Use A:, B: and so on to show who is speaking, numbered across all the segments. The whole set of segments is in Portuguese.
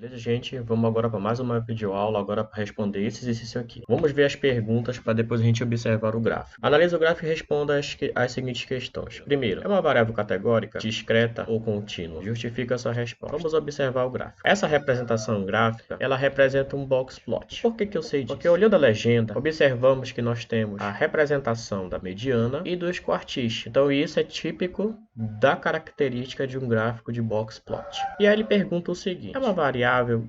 A: Beleza, gente? Vamos agora para mais uma videoaula, agora para responder esse exercício aqui. Vamos ver as perguntas para depois a gente observar o gráfico. Analisa o gráfico e responda as seguintes questões. Primeiro, é uma variável categórica, discreta ou contínua? Justifica a sua resposta. Vamos observar o gráfico. Essa representação gráfica, ela representa um box plot. Por que eu sei disso? Porque olhando a legenda, observamos que nós temos a representação da mediana e dos quartis. Então isso é típico da característica de um gráfico de box plot. E aí ele pergunta o seguinte: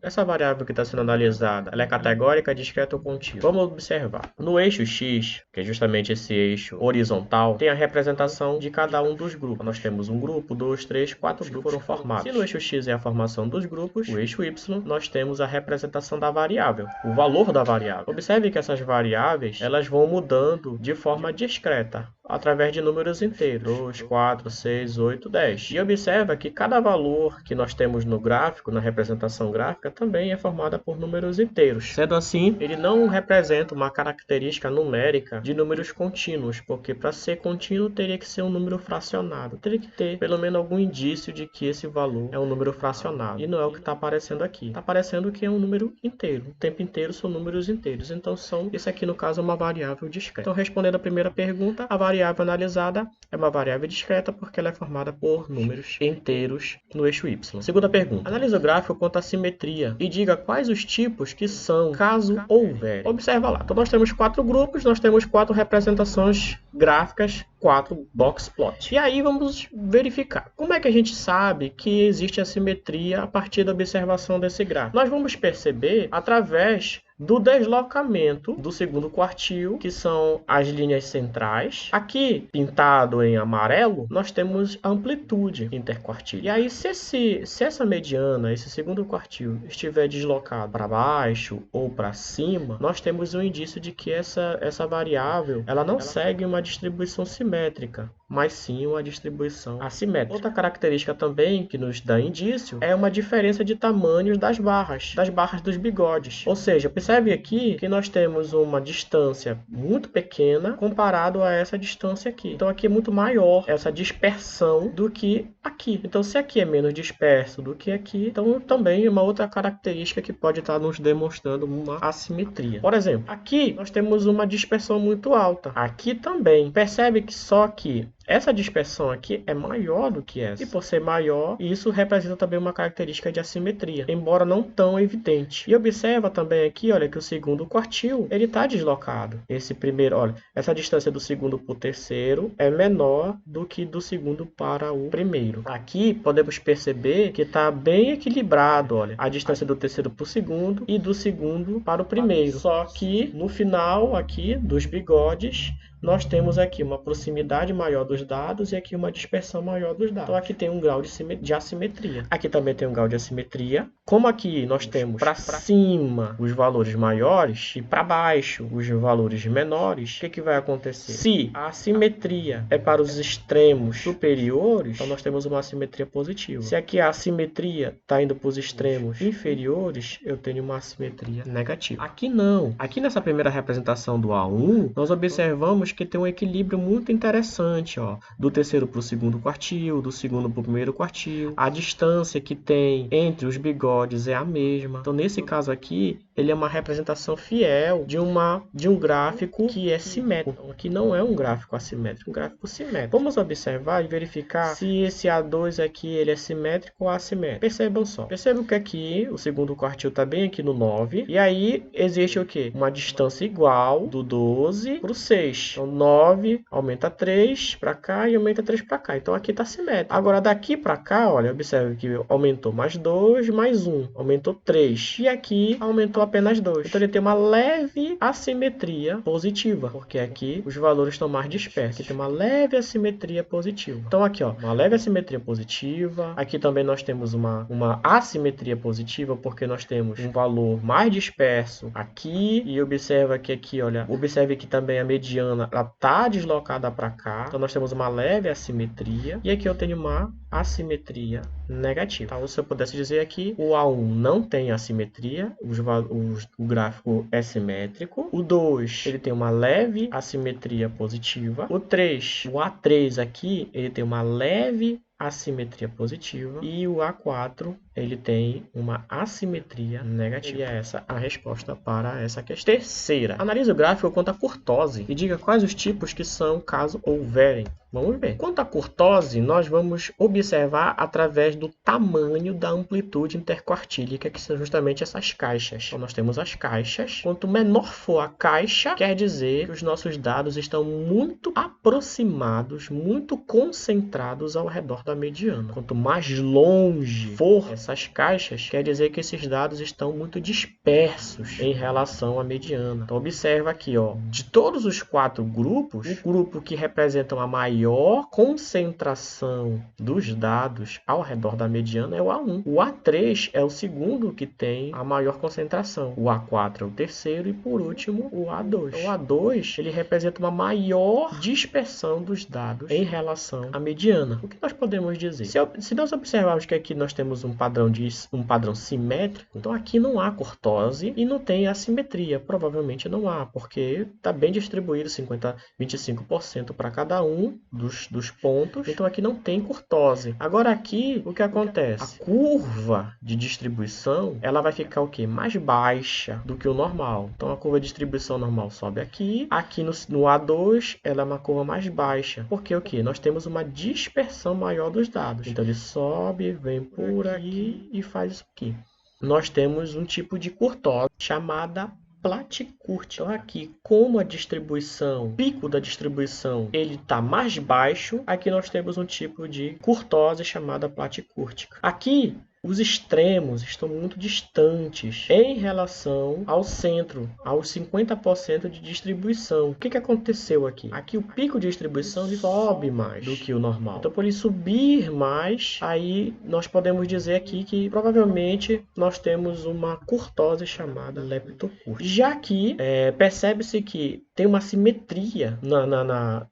A: essa variável que está sendo analisada, ela é categórica, discreta ou contínua? Vamos observar. No eixo X, que é justamente esse eixo horizontal, tem a representação de cada um dos grupos. Nós temos um grupo, 2, 3, 4 grupos foram formados. Se no eixo X é a formação dos grupos, o eixo Y, nós temos a representação da variável, o valor da variável. Observe que essas variáveis, elas vão mudando de forma discreta, através de números inteiros, 2, 4, 6, 8, 10. E observa que cada valor que nós temos no gráfico, na representação gráfica, também é formada por números inteiros. Sendo assim, ele não representa uma característica numérica de números contínuos, porque para ser contínuo teria que ser um número fracionado. Teria que ter pelo menos algum indício de que esse valor é um número fracionado. E não é o que está aparecendo aqui. Está aparecendo que é um número inteiro. O tempo inteiro são números inteiros. Então, isso aqui no caso é uma variável discreta. Então, respondendo a primeira pergunta, a variável analisada é uma variável discreta porque ela é formada por números inteiros no eixo Y. Segunda pergunta. Analise o gráfico quanto à simetria e diga quais os tipos que são, caso houver. Observa lá. Então nós temos 4 grupos, nós temos 4 representações gráficas, 4 box plots. E aí vamos verificar. Como é que a gente sabe que existe assimetria a partir da observação desse gráfico? Nós vamos perceber através do deslocamento do segundo quartil, que são as linhas centrais. Aqui, pintado em amarelo, nós temos a amplitude interquartil. E aí, se essa mediana, esse segundo quartil, estiver deslocado para baixo ou para cima, nós temos um indício de que essa variável ela não segue uma distribuição simétrica, mas sim uma distribuição assimétrica. Outra característica também que nos dá indício é uma diferença de tamanhos das barras dos bigodes. Ou seja, percebe aqui que nós temos uma distância muito pequena comparado a essa distância aqui. Então aqui é muito maior essa dispersão do que aqui. Então se aqui é menos disperso do que aqui, então também é uma outra característica que pode estar nos demonstrando uma assimetria. Por exemplo, aqui nós temos uma dispersão muito alta. Aqui também. Percebe que só que essa dispersão aqui é maior do que essa. E por ser maior, isso representa também uma característica de assimetria, embora não tão evidente. E observa também aqui, olha, que o segundo quartil, ele está deslocado. Esse primeiro, olha, essa distância do segundo para o terceiro é menor do que do segundo para o primeiro. Aqui podemos perceber que está bem equilibrado, olha, a distância do terceiro para o segundo e do segundo para o primeiro. Só que no final aqui dos bigodes, nós temos aqui uma proximidade maior dos dados e aqui uma dispersão maior dos dados. Então aqui tem um grau de assimetria. Aqui também tem um grau de assimetria. Como aqui nós temos para cima os valores maiores e para baixo os valores menores, o que vai acontecer? Se a assimetria é para os extremos superiores, então nós temos uma assimetria positiva. Se aqui a assimetria está indo para os extremos inferiores, eu tenho uma assimetria negativa. Aqui não. Aqui nessa primeira representação do A1, nós observamos que tem um equilíbrio muito interessante, ó, do terceiro para o segundo quartil, do segundo para o primeiro quartil. A distância que tem entre os bigodes é a mesma. Então, nesse caso aqui, ele é uma representação fiel de um gráfico que é simétrico. Então, aqui não é um gráfico assimétrico, é um gráfico simétrico. Vamos observar e verificar se esse A2 aqui ele é simétrico ou assimétrico. Percebam só. Percebam que aqui o segundo quartil está bem aqui no 9. E aí existe o quê? Uma distância igual do 12 para o 6. Então, 9 aumenta 3 para cá e aumenta 3 para cá. Então, aqui está simétrico. Agora, daqui para cá, olha, observe que aumentou mais 2, mais 1. Aumentou 3. E aqui aumentou apenas 2. Então, ele tem uma leve assimetria positiva, porque aqui os valores estão mais dispersos. Aqui tem uma leve assimetria positiva. Então, aqui, ó, uma leve assimetria positiva. Aqui também nós temos uma assimetria positiva, porque nós temos um valor mais disperso aqui. E observa que aqui, olha, observe que também a mediana ela está deslocada para cá. Então, nós temos uma leve assimetria. E aqui eu tenho uma assimetria negativa. Então, se eu pudesse dizer aqui, o A1 não tem assimetria, o gráfico é simétrico. O 2, ele tem uma leve assimetria positiva. O 3, o A3 aqui, ele tem uma leve assimetria positiva e o A4 ele tem uma assimetria negativa. E é essa a resposta para essa questão. Terceira, analise o gráfico quanto à curtose e diga quais os tipos que são caso houverem. Vamos ver. Quanto à curtose, nós vamos observar através do tamanho da amplitude interquartílica, que são justamente essas caixas. Então, nós temos as caixas. Quanto menor for a caixa, quer dizer que os nossos dados estão muito aproximados, muito concentrados ao redor da mediana. Quanto mais longe for essas caixas, quer dizer que esses dados estão muito dispersos em relação à mediana. Então, observa aqui, ó, de todos os 4 grupos, o grupo que representa a maior concentração dos dados ao redor da mediana é o A1. O A3 é o segundo que tem a maior concentração. O A4 é o terceiro e, por último, o A2. O A2 ele representa uma maior dispersão dos dados em relação à mediana. O que nós podemos dizer? Se nós observarmos que aqui nós temos um padrão simétrico, então aqui não há curtose e não tem assimetria. Provavelmente não há, porque está bem distribuído, 25% para cada um dos pontos. Então aqui não tem curtose. Agora aqui, o que acontece? A curva de distribuição, ela vai ficar o quê? Mais baixa do que o normal. Então a curva de distribuição normal sobe aqui. Aqui no A2, ela é uma curva mais baixa. Porque o quê? Nós temos uma dispersão maior dos dados. Então ele sobe, vem por aqui e faz isso aqui. Nós temos um tipo de curtose chamada platicúrtica. Então aqui, como a distribuição, o pico da distribuição, ele está mais baixo, aqui nós temos um tipo de curtose chamada platicúrtica. Aqui, os extremos estão muito distantes em relação ao centro, aos 50% de distribuição. O que aconteceu aqui? Aqui o pico de distribuição sobe mais do que o normal. Então, por ele subir mais, aí nós podemos dizer aqui que provavelmente nós temos uma curtose chamada leptocúrtica. Já aqui, percebe-se que tem uma simetria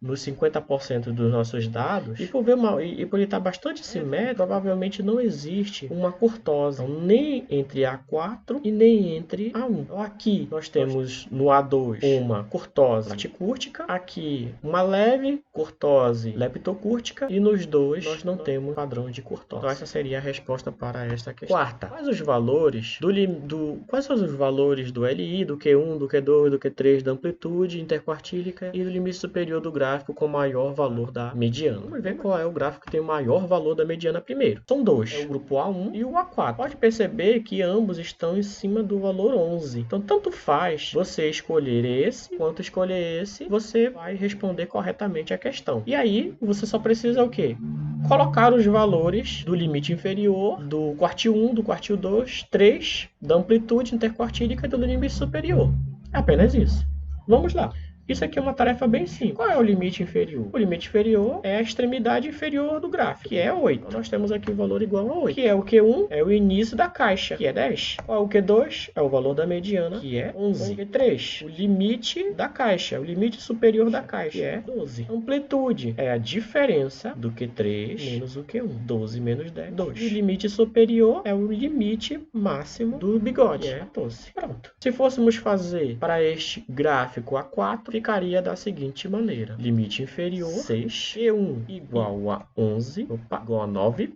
A: nos 50% dos nossos dados, e por ele estar bastante simétrico, provavelmente não existe uma curtose, então, nem entre A4 e nem entre A1. Então, aqui nós temos no A2 uma curtose platicúrtica, aqui uma leve curtose leptocúrtica, e nos dois nós não temos padrão de curtose. Então essa seria a resposta para esta questão. Quarta, quais os valores quais são os valores do LI, do Q1, do Q2, do Q3, da amplitude interquartílica e do limite superior do gráfico com maior valor da mediana? Vamos ver qual é o gráfico que tem o maior valor da mediana primeiro. São dois, é o grupo A1 e o A4. Pode perceber que ambos estão em cima do valor 11. Então, tanto faz você escolher esse, quanto escolher esse, você vai responder corretamente a questão. E aí, você só precisa o quê? Colocar os valores do limite inferior, do quartil 1, do quartil 2, 3, da amplitude interquartílica e do limite superior. É apenas isso. Vamos lá. Isso aqui é uma tarefa bem simples. Qual é o limite inferior? O limite inferior é a extremidade inferior do gráfico, que é 8. Então, nós temos aqui o valor igual a 8. Que é o Q1, é o início da caixa, que é 10. Qual é o Q2? É o valor da mediana, que é 11. Q3, o limite da caixa, o limite superior da caixa, que é 12. Amplitude é a diferença do Q3 menos o Q1. 12 menos 10, 2. E o limite superior é o limite máximo do bigode, que é 14. Pronto. Se fôssemos fazer para este gráfico A4, ficaria da seguinte maneira: limite inferior 6, Q1 igual a 11, igual a 9,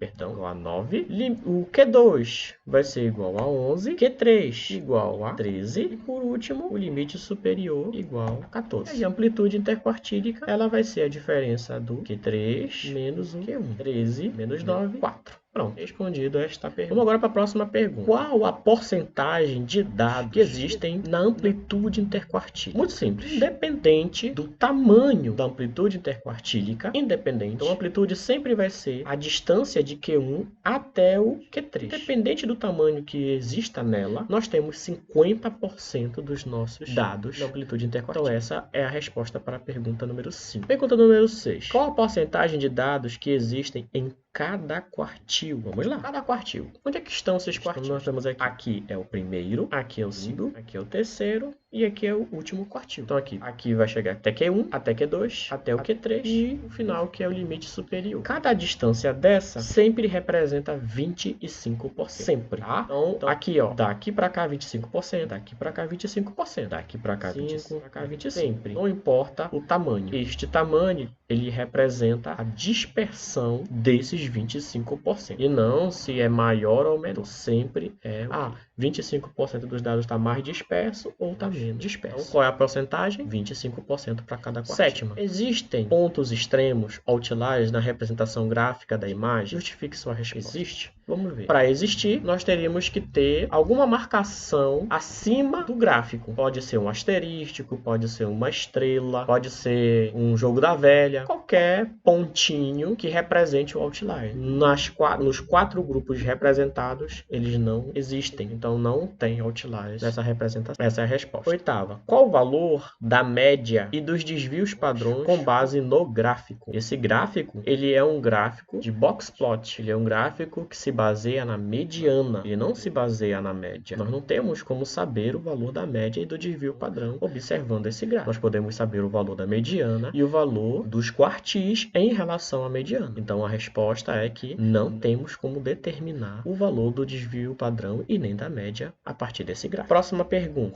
A: o Q2 vai ser igual a 11, Q3 igual a 13 e por último o limite superior igual a 14. E a amplitude interquartílica, ela vai ser a diferença do Q3 menos o Q1, 13 menos 9, 4. Pronto, respondido esta pergunta. Vamos agora para a próxima pergunta. Qual a porcentagem de dados que existem na amplitude interquartílica? Muito simples. Independente do tamanho da amplitude interquartílica, então a amplitude sempre vai ser a distância de Q1 até o Q3. Independente do tamanho que exista nela, nós temos 50% dos nossos dados na amplitude interquartílica. Então essa é a resposta para a pergunta número 5. Pergunta número 6. Qual a porcentagem de dados que existem em cada quartil? Vamos lá. Cada quartil. Onde é que estão esses quartis? Nós temos aqui é o primeiro, aqui é o segundo, aqui é o terceiro e aqui é o último quartil. Então aqui vai chegar até Q1, até Q2, até o Q3 e o final que é o limite superior. Cada distância dessa sempre representa 25%. Sempre, tá? Então aqui, ó, daqui para cá 25%, daqui para cá 25%, daqui para cá 25%, para cá 25%. Sempre. Não importa o tamanho. Este tamanho, ele representa a dispersão desses 25%. E não se é maior ou menor. Sempre é 25% dos dados está mais disperso ou está menos disperso. Então, qual é a porcentagem? 25% para cada quartil. Sétima, existem pontos extremos, outliers, na representação gráfica da imagem? Justifique sua resposta. Existe? Vamos ver. Para existir, nós teríamos que ter alguma marcação acima do gráfico. Pode ser um asterístico, pode ser uma estrela, pode ser um jogo da velha, qualquer pontinho que represente o outlier. Nos 4 grupos representados, eles não existem. Então, não tem outliers nessa representação. Essa é a resposta. Oitava, qual o valor da média e dos desvios padrões com base no gráfico? Esse gráfico, ele é um gráfico de box plot. Ele é um gráfico que se baseia na mediana. Ele não se baseia na média. Nós não temos como saber o valor da média e do desvio padrão observando esse gráfico. Nós podemos saber o valor da mediana e o valor dos quartis em relação à mediana. Então, a resposta é que não temos como determinar o valor do desvio padrão e nem da média a partir desse gráfico. Próxima pergunta.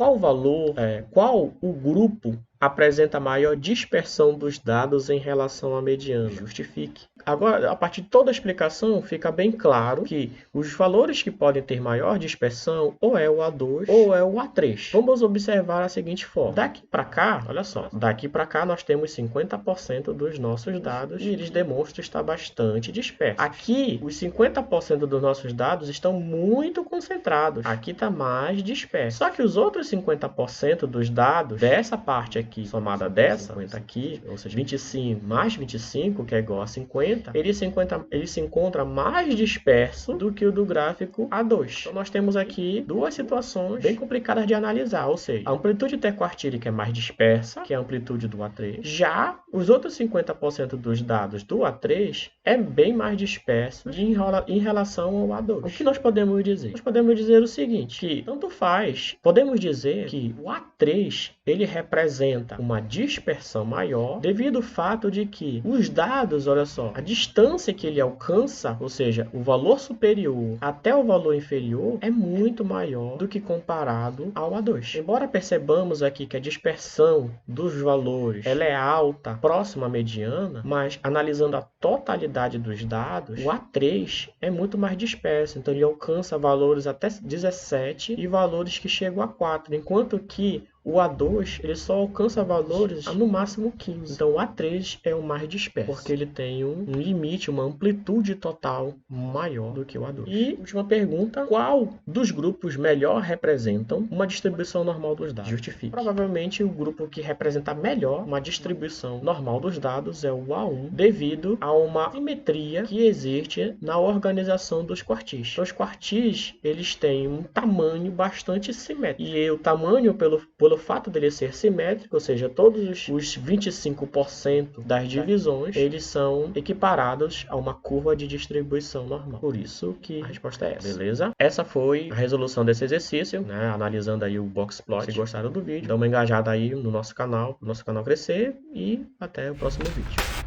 A: Qual o grupo apresenta maior dispersão dos dados em relação à mediana? Justifique. Agora, a partir de toda a explicação, fica bem claro que os valores que podem ter maior dispersão ou é o A2 ou é o A3. Vamos observar a seguinte forma. Daqui para cá, olha só, daqui para cá nós temos 50% dos nossos dados e eles demonstram estar bastante dispersos. Aqui, os 50% dos nossos dados estão muito concentrados. Aqui está mais disperso. Só que os outros 50% dos dados dessa parte aqui, somada dessa, 50 aqui, ou seja, 25 mais 25, que é igual a 50, ele se encontra mais disperso do que o do gráfico A2. Então, nós temos aqui duas situações bem complicadas de analisar, ou seja, a amplitude interquartílica é mais dispersa, que é a amplitude do A3. Já os outros 50% dos dados do A3 é bem mais disperso em relação ao A2. O que nós podemos dizer? Nós podemos dizer o seguinte, que tanto faz, podemos dizer que o A3, ele representa uma dispersão maior devido ao fato de que os dados, olha só, a distância que ele alcança, ou seja, o valor superior até o valor inferior, é muito maior do que comparado ao A2. Embora percebamos aqui que a dispersão dos valores ela é alta, próxima à mediana, mas analisando a totalidade dos dados, o A3 é muito mais disperso, então ele alcança valores até 17 e valores que chegam a 4, enquanto que o A2 ele só alcança valores no máximo 15. Então o A3 é o mais disperso, porque ele tem um limite, uma amplitude total maior do que o A2. E última pergunta, qual dos grupos melhor representam uma distribuição normal dos dados? Justifique. Provavelmente o grupo que representa melhor uma distribuição normal dos dados é o A1, devido a uma simetria que existe na organização dos quartis. Então, os quartis eles têm um tamanho bastante simétrico. E o tamanho pelo fato dele ser simétrico, ou seja, todos os 25% das divisões, eles são equiparados a uma curva de distribuição normal. Por isso que a resposta é essa. Beleza? Essa foi a resolução desse exercício, né? Analisando aí o box plot. Se gostaram do vídeo, dá uma engajada aí no nosso canal crescer e até o próximo vídeo.